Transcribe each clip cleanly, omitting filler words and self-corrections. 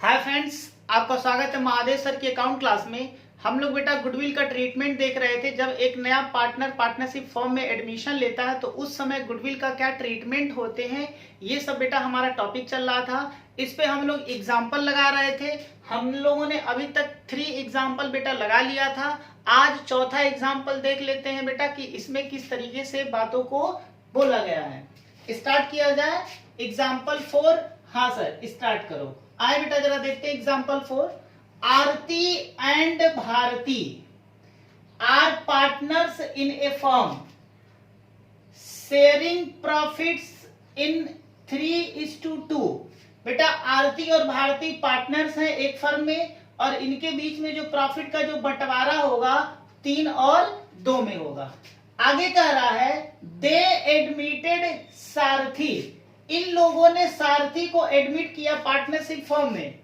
Hi friends, आपका स्वागत है महादेव सर की अकाउंट क्लास में। हम लोग बेटा गुडविल का ट्रीटमेंट देख रहे थे। जब एक नया पार्टनर पार्टनरशिप फर्म में एडमिशन लेता है तो उस समय गुडविल का क्या ट्रीटमेंट होते हैं, ये सब बेटा हमारा टॉपिक चल रहा था। इस पे हम लोग एग्जाम्पल लगा रहे थे। हम लोगों ने अभी तक 3 एग्जाम्पल बेटा लगा लिया था। आज चौथा एग्जाम्पल देख लेते हैं बेटा कि इसमें किस तरीके से बातों को बोला गया है। स्टार्ट किया जाए एग्जाम्पल 4। हाँ सर, स्टार्ट करो। आए बेटा जरा देखते हैं example 4। Aarti and Bharti are partners in a firm sharing profits in 3:2। बेटा आरती और भारती पार्टनर्स हैं एक फर्म में और इनके बीच में जो प्रॉफिट का जो बंटवारा होगा 3 और 2 में होगा। आगे कह रहा है दे एडमिटेड सारथी, इन लोगों ने सारथी को एडमिट किया पार्टनरशिप फर्म में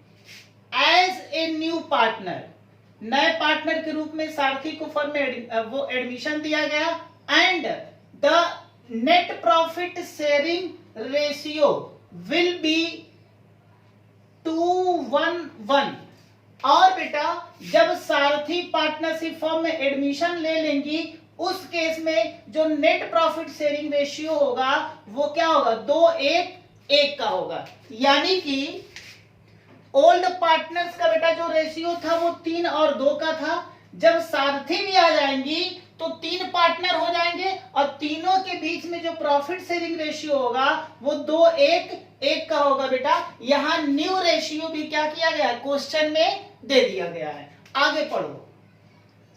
एज ए न्यू पार्टनर, नए पार्टनर के रूप में सारथी को फर्म में वो एडमिशन दिया गया। And the net profit sharing ratio will be 2:1। और बेटा जब सारथी पार्टनरशिप फर्म में एडमिशन ले लेंगी उस केस में जो नेट प्रॉफिट शेयरिंग रेशियो होगा वो क्या होगा, 2:1 का होगा। यानी कि ओल्ड पार्टनर्स का बेटा जो रेशियो था वो 3 और 2 का था। जब सारथी भी आ जाएंगी तो 3 पार्टनर हो जाएंगे और तीनों के बीच में जो प्रॉफिट शेयरिंग रेशियो होगा वो 2:1 का होगा। बेटा यहां न्यू रेशियो भी क्या किया गया है, क्वेश्चन में दे दिया गया है। आगे पढ़ो।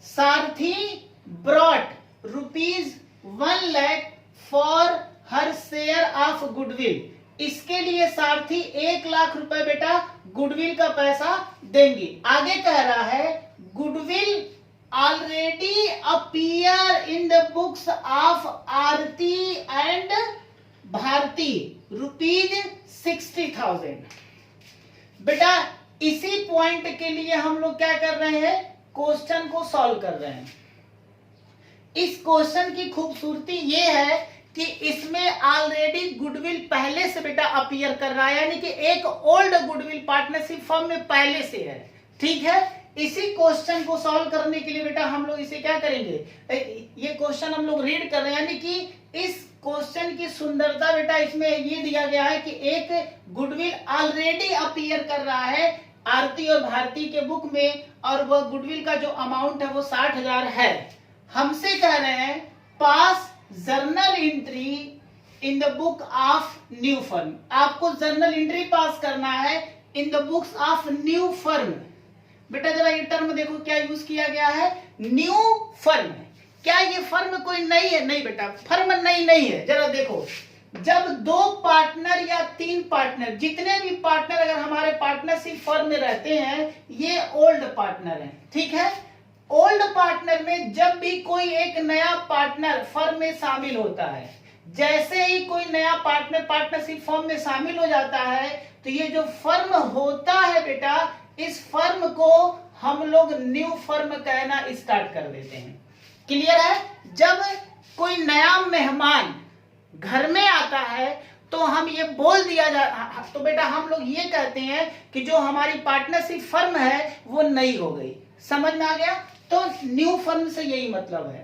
सारथी brought ₹1 lakh for her share of goodwill, इसके लिए सारथी 1 लाख रुपए बेटा गुडविल का पैसा देंगी। आगे कह रहा है goodwill already appear in the books of Aarti and Bharti ₹60,000। बेटा इसी पॉइंट के लिए हम लोग क्या कर रहे हैं, क्वेश्चन को सॉल्व कर रहे हैं। इस क्वेश्चन की खूबसूरती ये है कि इसमें ऑलरेडी गुडविल पहले से बेटा अपीयर कर रहा है, यानी कि एक ओल्ड गुडविल पार्टनरशिप फर्म में पहले से है। ठीक है, इसी क्वेश्चन को सॉल्व करने के लिए बेटा हम लोग इसे क्या करेंगे, ये क्वेश्चन हम लोग रीड कर रहे हैं। यानी कि इस क्वेश्चन की सुंदरता बेटा इसमें ये दिया गया है कि एक गुडविल ऑलरेडी अपीयर कर रहा है आरती और भारती के बुक में और वह गुडविल का जो अमाउंट है वो 60,000 है। हमसे कह रहे हैं पास journal entry in the book of new firm, आपको जर्नल एंट्री पास करना है इन the books of new firm. बेटा जरा ये टर्म देखो क्या यूज किया गया है, न्यू फर्म। क्या ये फर्म कोई नई है? नहीं बेटा, फर्म नई नहीं है। जरा देखो, जब 2 पार्टनर या 3 पार्टनर, जितने भी पार्टनर अगर हमारे पार्टनरशिप फर्म में रहते हैं ये ओल्ड पार्टनर हैं। ठीक है, ओल्ड पार्टनर में जब भी कोई एक नया पार्टनर फर्म में शामिल होता है, जैसे ही कोई नया पार्टनर पार्टनरशिप फर्म में शामिल हो जाता है तो ये जो फर्म होता है बेटा, इस फर्म को हम लोग न्यू फर्म कहना स्टार्ट कर देते हैं। क्लियर है? जब कोई नया मेहमान घर में आता है तो हम ये बोल दिया तो बेटा हम लोग ये कहते हैं कि जो हमारी पार्टनरशिप फर्म है वो नई हो गई। समझ में आ गया? तो न्यू फर्म से यही मतलब है।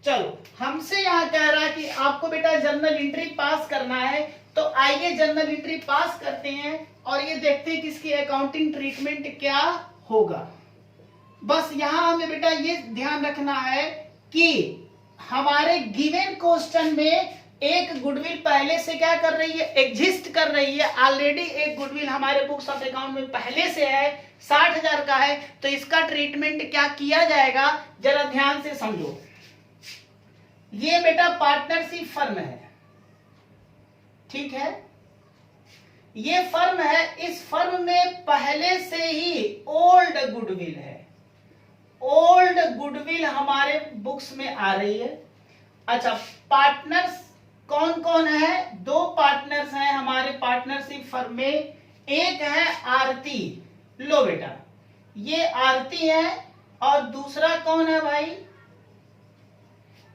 चलो, हमसे यहां कह रहा है कि आपको बेटा जर्नल एंट्री पास करना है, तो आइए जर्नल एंट्री पास करते हैं और ये देखते हैं कि इसकी अकाउंटिंग ट्रीटमेंट क्या होगा। बस यहां हमें बेटा ये ध्यान रखना है कि हमारे गिवन क्वेश्चन में एक गुडविल पहले से क्या कर रही है, एग्जिस्ट कर रही है। ऑलरेडी एक गुडविल हमारे बुक्स ऑफ अकाउंट में पहले से है, 60,000 का है। तो इसका ट्रीटमेंट क्या किया जाएगा, जरा ध्यान से समझो। ये बेटा पार्टनरशिप फर्म है, ठीक है, ये फर्म है। इस फर्म में पहले से ही ओल्ड गुडविल है। ओल्ड गुडविल हमारे बुक्स में आ रही है। अच्छा, पार्टनर्स कौन कौन है? 2 पार्टनर्स हैं हमारे पार्टनरशिप फर्म में। एक है आरती, लो बेटा ये आरती है, और दूसरा कौन है भाई,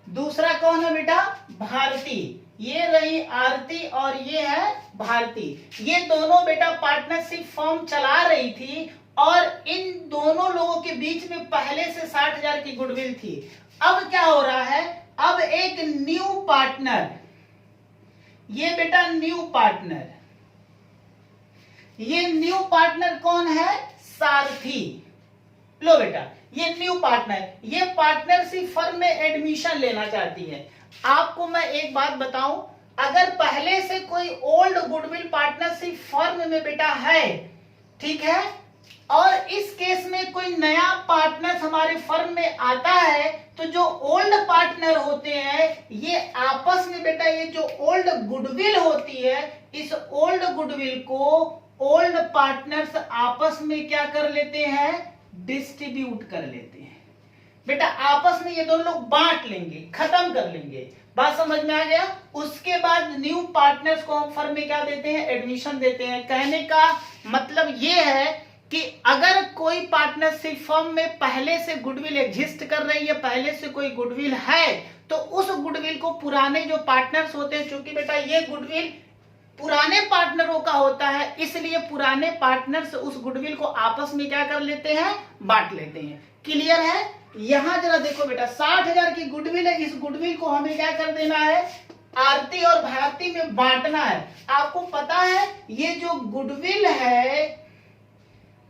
दूसरा कौन है बेटा, भारती। ये रही आरती और ये है भारती। ये दोनों बेटा पार्टनरशिप फर्म चला रही थी और इन दोनों लोगों के बीच में पहले से 60,000 की गुडविल थी। अब क्या हो रहा है, अब एक न्यू पार्टनर, ये बेटा न्यू पार्टनर, ये न्यू पार्टनर कौन है, सारथी। लो बेटा ये न्यू पार्टनर, ये पार्टनरशिप फर्म में एडमिशन लेना चाहती है। आपको मैं एक बात बताऊं, अगर पहले से कोई ओल्ड गुडविल पार्टनरशिप फर्म में बेटा है, ठीक है, और इस केस में कोई नया पार्टनर हमारे फर्म में आता है, तो जो ओल्ड पार्टनर होते हैं ये आपस में बेटा ये जो ओल्ड गुडविल होती है, इस ओल्ड गुडविल को ओल्ड पार्टनर्स आपस में क्या कर लेते हैं, डिस्ट्रीब्यूट कर लेते हैं। बेटा आपस में ये दोनों लोग बांट लेंगे, खत्म कर लेंगे। बात समझ में आ गया। उसके बाद न्यू पार्टनर्स को हम फर्म में क्या देते हैं, एडमिशन देते हैं। कहने का मतलब ये है कि अगर कोई पार्टनरशिप फर्म में पहले से गुडविल एग्जिस्ट कर रही है, पहले से कोई गुडविल है, तो उस गुडविल को पुराने जो पार्टनर्स होते हैं, चूंकि बेटा ये गुडविल पुराने पार्टनरों का होता है, इसलिए पुराने पार्टनर्स उस गुडविल को आपस में क्या कर लेते हैं, बांट लेते हैं। क्लियर है। यहां जरा देखो बेटा 60,000 की गुडविल है, इस गुडविल को हमें क्या कर देना है, आरती और भारती में बांटना है। आपको पता है ये जो गुडविल है,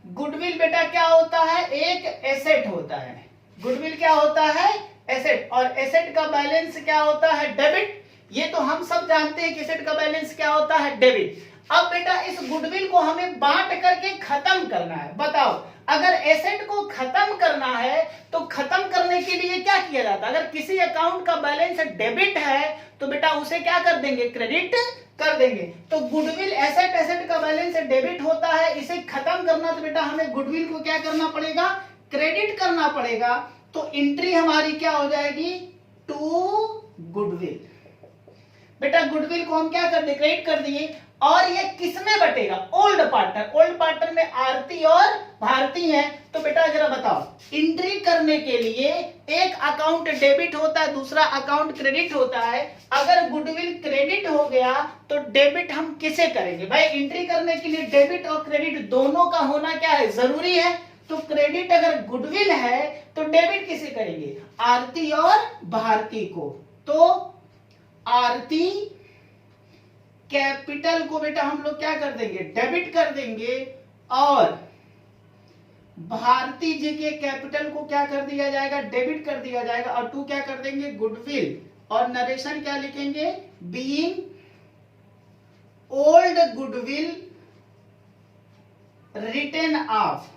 गुडविल बेटा क्या होता है, एक एसेट होता है। गुडविल क्या होता है, एसेट, और एसेट का बैलेंस क्या होता है, डेबिट। ये तो हम सब जानते हैं कि एसेट का बैलेंस क्या होता है, डेबिट। अब बेटा इस गुडविल को हमें बांट करके खत्म करना है। बताओ अगर एसेट को खत्म करना है तो खत्म करने के लिए क्या किया जाता है, अगर किसी अकाउंट का बैलेंस डेबिट है तो बेटा उसे क्या कर देंगे, क्रेडिट कर देंगे। तो गुडविल एसेट, एसेट का बैलेंस डेबिट होता है, इसे खत्म करना तो बेटा हमें गुडविल को क्या करना पड़ेगा, क्रेडिट करना पड़ेगा। तो एंट्री हमारी क्या हो जाएगी, टू गुडविल। बेटा गुडविल को हम क्या कर दिए, क्रेडिट कर दिए। और ये किसमें बटेगा, ओल्ड पार्टनर। ओल्ड पार्टनर में आरती और भारती है। तो बेटा जरा बताओ, एंट्री करने के लिए एक अकाउंट डेबिट होता है, दूसरा अकाउंट क्रेडिट होता है। अगर गुडविल क्रेडिट हो गया तो डेबिट हम किसे करेंगे भाई, एंट्री करने के लिए डेबिट और क्रेडिट दोनों का होना क्या है, जरूरी है। तो क्रेडिट अगर गुडविल है तो डेबिट किसे करेंगे, आरती और भारती को। तो आरती कैपिटल को बेटा हम लोग क्या कर देंगे, डेबिट कर देंगे, और भारती जी के कैपिटल को क्या कर दिया जाएगा, डेबिट कर दिया जाएगा। और टू क्या कर देंगे, गुडविल, और नरेशन क्या लिखेंगे, being old goodwill written off.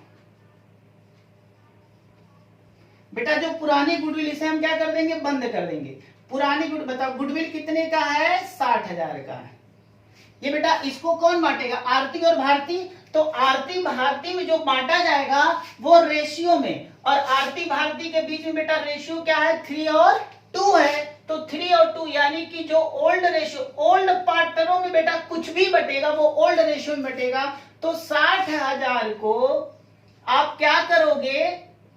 बेटा जो पुरानी गुडविल, इसे हम क्या कर देंगे, बंद कर देंगे। पुरानी गुड, बताओ गुडविल कितने का है, 60,000 का है। ये बेटा इसको कौन बांटेगा, आरती और भारती। तो आरती भारती में जो बांटा जाएगा वो रेशियो में, और आरती भारती के बीच में बेटा रेशियो क्या है, 3 और 2 है। तो 3 और 2 यानी कि जो ओल्ड रेशियो, ओल्ड पार्टनरों में बेटा कुछ भी बटेगा वो ओल्ड रेशियो में बटेगा। तो 60,000 को आप क्या करोगे,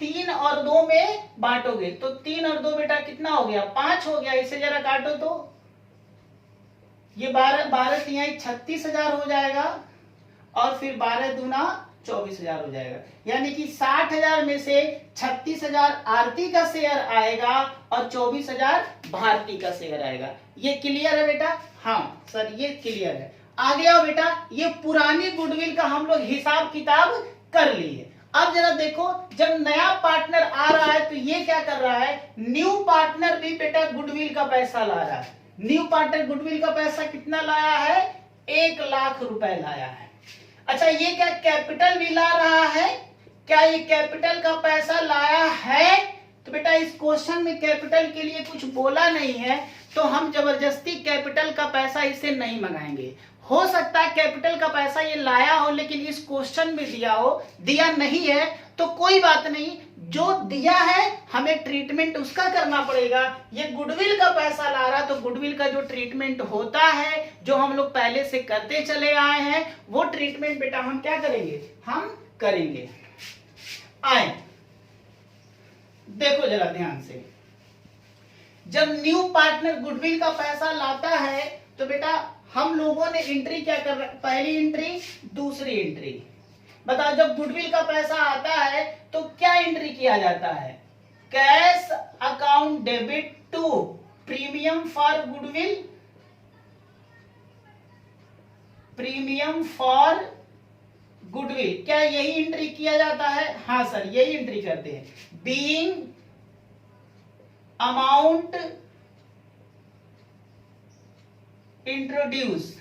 3 और 2 में बांटोगे। तो 3 और 2 बेटा कितना हो गया, 5 हो गया। इसे जरा काटो तो ये 12 तिहाई 36,000 हो जाएगा, और फिर 12 दूना 24,000 हो जाएगा। यानी कि 60,000 में से 36,000 आरती का शेयर आएगा और 24,000 भारती का शेयर आएगा। ये क्लियर है बेटा, हाँ सर ये क्लियर है। आगे आओ बेटा, ये पुरानी गुडविल का हम लोग हिसाब किताब कर लिए। अब जरा देखो, जब नया पार्टनर आ रहा है तो ये क्या कर रहा है, न्यू पार्टनर भी बेटा गुडविल का पैसा ला रहा है। न्यू पार्टनर गुडविल का पैसा कितना लाया है, 1 लाख रुपए लाया है। अच्छा ये क्या कैपिटल भी ला रहा है, क्या ये कैपिटल का पैसा लाया है? तो बेटा इस क्वेश्चन में कैपिटल के लिए कुछ बोला नहीं है, तो हम जबरदस्ती कैपिटल का पैसा इसे नहीं मंगाएंगे। हो सकता है कैपिटल का पैसा ये लाया हो लेकिन इस क्वेश्चन में दिया हो, दिया नहीं है तो कोई बात नहीं, जो दिया है हमें ट्रीटमेंट उसका करना पड़ेगा। ये गुडविल का पैसा ला रहा तो गुडविल का जो ट्रीटमेंट होता है, जो हम लोग पहले से करते चले आए हैं, वो ट्रीटमेंट बेटा हम क्या करेंगे, हम करेंगे। आए देखो जरा ध्यान से, जब न्यू पार्टनर गुडविल का पैसा लाता है तो बेटा हम लोगों ने एंट्री क्या कर रहे, पहली एंट्री, दूसरी एंट्री। बताओ जब गुडविल का पैसा आता है तो क्या एंट्री किया जाता है? Cash account debit to premium for goodwill, premium for goodwill, क्या यही एंट्री किया जाता है? हाँ सर, यही एंट्री करते हैं। Being amount introduce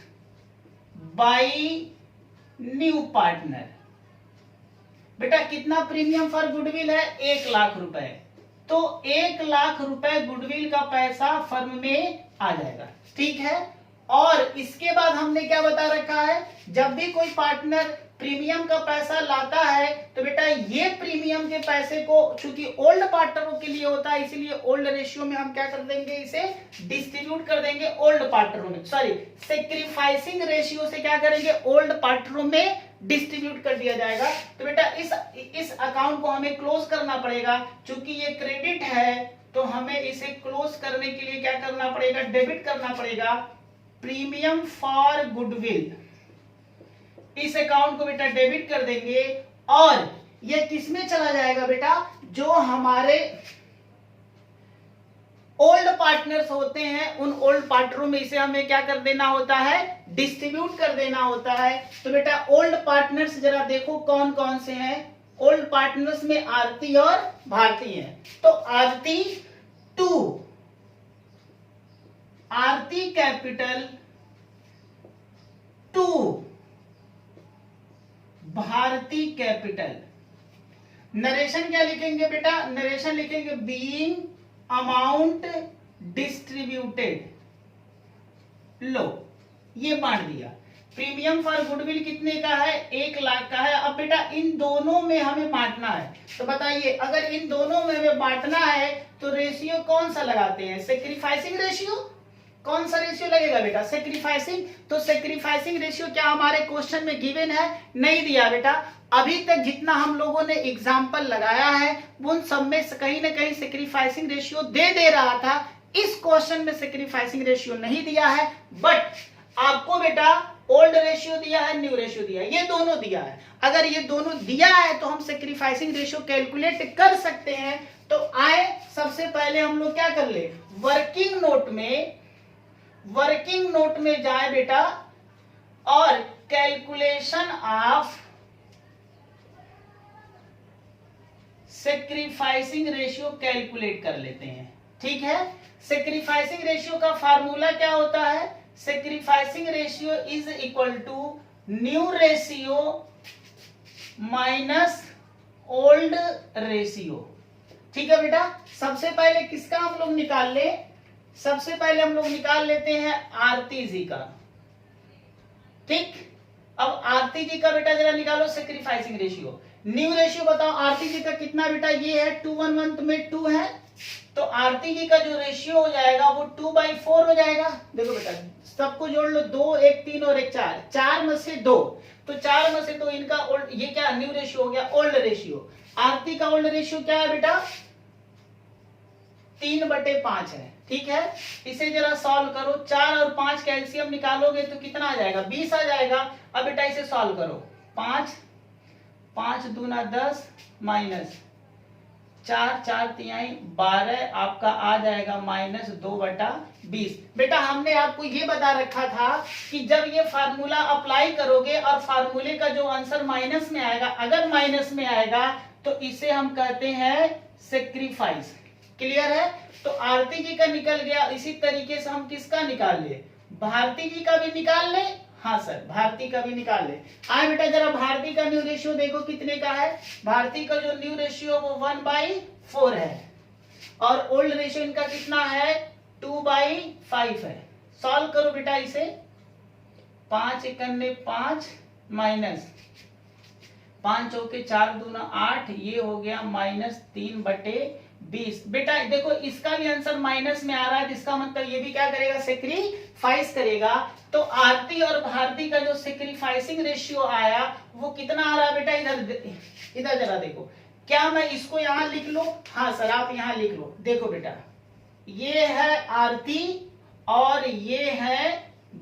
by new partner. बेटा कितना प्रीमियम फॉर गुडविल है? 1,00,000 रुपए। तो 1,00,000 रुपए गुडविल का पैसा फर्म में आ जाएगा, ठीक है। और इसके बाद हमने क्या बता रखा है, जब भी कोई पार्टनर प्रीमियम का पैसा लाता है तो बेटा ये प्रीमियम के पैसे को, चूंकि ओल्ड पार्टनरों के लिए होता है इसलिए ओल्ड रेशियो में हम क्या कर देंगे, इसे डिस्ट्रीब्यूट कर देंगे ओल्ड पार्टनरों में, सॉरी सेक्रीफाइसिंग रेशियो से क्या करेंगे, ओल्ड पार्टनरों में डिस्ट्रीब्यूट कर दिया जाएगा। तो बेटा इस अकाउंट को हमें क्लोज करना पड़ेगा, चूंकि ये क्रेडिट है तो हमें इसे क्लोज करने के लिए क्या करना पड़ेगा, डेबिट करना पड़ेगा। प्रीमियम फॉर गुडविल, इस अकाउंट को बेटा डेबिट कर देंगे और ये किसमें चला जाएगा बेटा, जो हमारे ओल्ड पार्टनर्स होते हैं उन ओल्ड पार्टनरों में इसे हमें क्या कर देना होता है, डिस्ट्रीब्यूट कर देना होता है। तो बेटा ओल्ड पार्टनर्स जरा देखो कौन कौन से हैं। ओल्ड पार्टनर्स में आरती और भारती हैं। तो Aarti to, Aarti capital to Bharti capital. Narration क्या लिखेंगे बेटा, नरेशन लिखेंगे बीइंग अमाउंट डिस्ट्रीब्यूटेड। लो ये बांट दिया। प्रीमियम फॉर गुडविल कितने का है, 1,00,000 का है। अब बेटा इन दोनों में हमें बांटना है, तो बताइए अगर इन दोनों में हमें बांटना है तो रेशियो कौन सा लगाते हैं, सेक्रीफाइसिंग रेशियो। कौन सा रेशियो लगेगा बेटा, सेक्रीफाइसिंग। तो सेक्रीफाइसिंग रेशियो क्या हमारे क्वेश्चन में गिवन है, नहीं दिया बेटा। अभी तक जितना हम लोगों ने एग्जाम्पल लगाया है उन सब में कहीं ना कहीं सेक्रीफाइसिंग रेशियो दे रहा था। इस क्वेश्चन में सेक्रीफाइसिंग रेशियो नहीं दिया है, बट आपको बेटा ओल्ड रेशियो दिया है, न्यू रेशियो दिया है, ये दोनों दिया है। अगर ये दोनों दिया है तो हम सेक्रीफाइसिंग रेशियो कैलकुलेट कर सकते हैं। तो आए सबसे पहले हम लोग क्या कर ले, वर्किंग नोट में जाए बेटा और calculation of sacrificing ratio calculate कर लेते हैं, ठीक है। सेक्रीफाइसिंग रेशियो का फार्मूला क्या होता है, sacrificing ratio is equal to new ratio minus old ratio, ठीक है बेटा। सबसे पहले किसका हम लोग निकाल ले, सबसे पहले हम लोग निकाल लेते हैं आरती जी का, ठीक। अब आरती जी का बेटा जरा निकालो सेक्रीफाइसिंग रेशियो। न्यू रेशियो बताओ आरती जी का कितना बेटा, ये है 2:1 में 2 है, तो आरती जी का जो रेशियो हो जाएगा वो 2/4 हो जाएगा। देखो बेटा सबको जोड़ लो, 2 1 3 और 1 4, 4 में से 2, तो 4 में से तो इनका ओल्ड, ये क्या न्यू रेशियो हो गया, ओल्ड रेशियो। आरती का ओल्ड रेशियो क्या है बेटा, 3/5 है, ठीक है। इसे जरा सॉल्व करो, 4 और 5 का एलसीएम निकालोगे तो कितना आ जाएगा, 20 आ जाएगा। अब बेटा इसे सॉल्व करो, 5 5 दूना 10 माइनस 4 4 तिहाई 12 आपका आ जाएगा -2/20। बेटा हमने आपको ये बता रखा था कि जब ये फार्मूला अप्लाई करोगे और फार्मूले का जो आंसर माइनस में आएगा, अगर माइनस में आएगा तो इसे हम कहते हैं सेक्रीफाइस। क्लियर है। तो आरती जी का निकल गया, इसी तरीके से हम किसका निकाल ले, भारती जी का भी निकाल ले। हाँ सर भारती का भी निकाल ले। आए बेटा जरा भारती का न्यू रेशियो देखो कितने का है, भारती का जो न्यू रेशियो वो 1/4 है और ओल्ड रेशियो इनका कितना है 2/5 है। सॉल्व करो बेटा इसे, 5 × 5 माइनस 5 चौके 4 दूना 8, ये हो गया -3/20। बेटा देखो इसका भी आंसर माइनस में आ रहा है, जिसका मतलब ये भी क्या करेगा, सेक्रीफाइस करेगा। तो आरती और भारती का जो सेक्रीफाइसिंग रेशियो आया वो कितना आ रहा है बेटा, इधर जरा देखो, क्या मैं इसको यहां लिख लूं, हाँ सर आप यहां लिख लो। देखो बेटा ये है आरती और ये है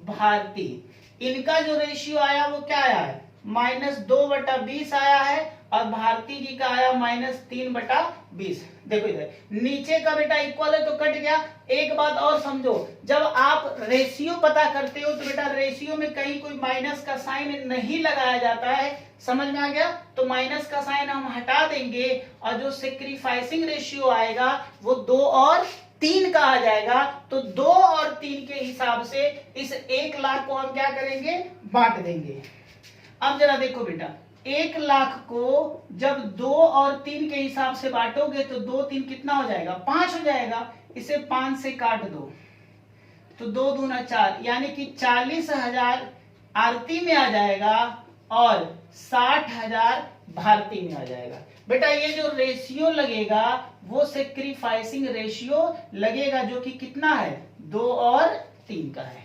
भारती। इनका जो रेशियो आया वो क्या आया है, -2/20 आया है, और भारती जी का आया -3/20। देखो इधर नीचे का बेटा इक्वल है तो कट गया। एक बात और समझो, जब आप रेशियो पता करते हो तो बेटा रेशियो में कहीं कोई माइनस का साइन नहीं लगाया जाता है, समझ में आ गया। तो माइनस का साइन हम हटा देंगे और जो सेक्रीफाइसिंग रेशियो आएगा वो 2 और 3 का आ जाएगा। तो 2 और 3 के हिसाब से इस 1 लाख को हम क्या करेंगे, बांट देंगे। अब जरा देखो बेटा, 1 लाख को जब 2 और 3 के हिसाब से बांटोगे तो 2 3 कितना हो जाएगा, 5 हो जाएगा। इसे 5 से काट दो तो 2 दूना 4, यानी कि 40,000 आरती में आ जाएगा और 60,000 भारती में आ जाएगा। बेटा ये जो रेशियो लगेगा वो सेक्रीफाइसिंग रेशियो लगेगा, जो कि कितना है, 2 और 3 का है।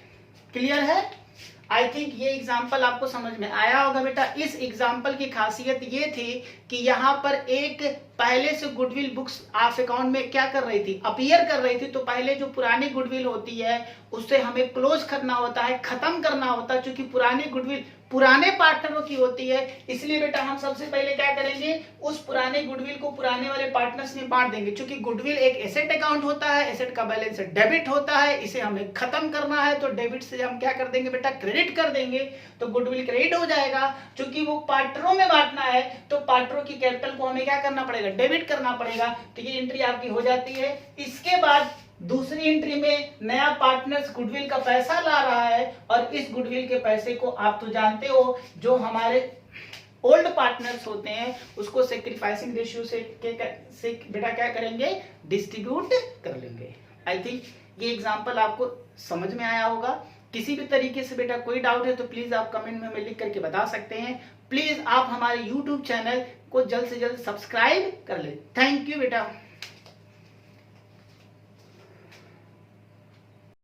क्लियर है? आई थिंक ये एग्जाम्पल आपको समझ में आया होगा बेटा। इस एग्जाम्पल की खासियत ये थी कि यहाँ पर एक पहले से गुडविल बुक्स आप अकाउंट में क्या कर रही थी, अपीयर कर रही थी। तो पहले जो पुरानी गुडविल होती है उससे हमें क्लोज करना होता है, खत्म करना होता है, क्योंकि पुरानी गुडविल पुराने पार्टनरों की होती है। इसलिए बेटा हम सबसे पहले क्या करेंगे, उस पुराने गुडविल को पुराने वाले पार्टनर्स में बांट देंगे। क्योंकि गुडविल एक एसेट अकाउंट होता है, एसेट का बैलेंस डेबिट होता है, इसे हमें खत्म करना है। तो डेबिट से हम क्या कर देंगे बेटा, क्रेडिट कर देंगे, तो गुडविल क्रेडिट हो जाएगा। क्योंकि वो पार्टनरों में बांटना है तो पार्टनरों की कैपिटल को हमें क्या करना पड़ेगा, डेबिट करना पड़ेगा। तो ये एंट्री आपकी हो जाती है। इसके बाद दूसरी एंट्री में नया पार्टनर्स गुडविल का पैसा ला रहा है, और इस गुडविल के पैसे को आप तो जानते हो जो हमारे ओल्ड पार्टनर्स होते हैं उसको सेक्रीफाइसिंग रेशियो से बेटा क्या करेंगे, डिस्ट्रीब्यूट कर लेंगे। आई थिंक ये एग्जांपल आपको समझ में आया होगा। किसी भी तरीके से बेटा कोई डाउट है तो प्लीज आप कमेंट में हमें लिख करके बता सकते हैं। प्लीज आप हमारे YouTube चैनल को जल्द से जल्द सब्सक्राइब कर ले। थैंक यू बेटा।